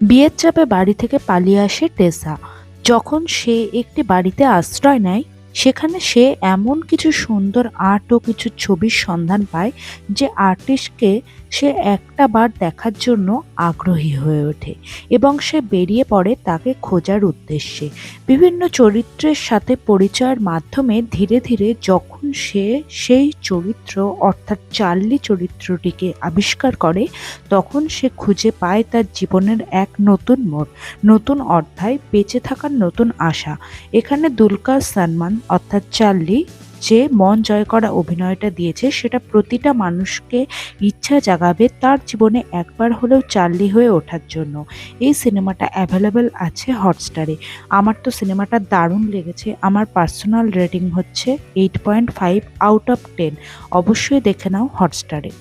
বিয়ের চাপে বাড়ি থেকে পালিয়ে আসে টেসা। যখন সে একটি বাড়িতে আশ্রয় নেয়, সেখানে সে এমন কিছু সুন্দর আর্ট ও কিছু ছবির সন্ধান পায় যে আর্টিস্টকে সে একটা বার দেখার জন্য আগ্রহী হয়ে ওঠে এবং সে বেরিয়ে পড়ে তাকে খোঁজার উদ্দেশ্যে। বিভিন্ন চরিত্রের সাথে পরিচয়ের মাধ্যমে ধীরে ধীরে যখন সে সেই চরিত্র অর্থাৎ চার্লি চরিত্রটিকে আবিষ্কার করে, তখন সে খুঁজে পায় তার জীবনের এক নতুন মোড়, নতুন অধ্যায়, বেঁচে থাকার নতুন আশা। এখানে দুলকার সালমান অর্থাৎ চার্লি যে মন জয় করা অভিনয়টা দিয়েছে, সেটা প্রতিটা মানুষকে ইচ্ছা জাগাবে তার জীবনে একবার হলেও চার্লি হয়ে ওঠার জন্য। এই সিনেমাটা অ্যাভেলেবেল আছে হটস্টারে। আমার তো সিনেমাটা দারুণ লেগেছে। আমার পার্সোনাল রেটিং হচ্ছে 8.5 আউট অফ 10। অবশ্যই দেখে নাও হটস্টারে।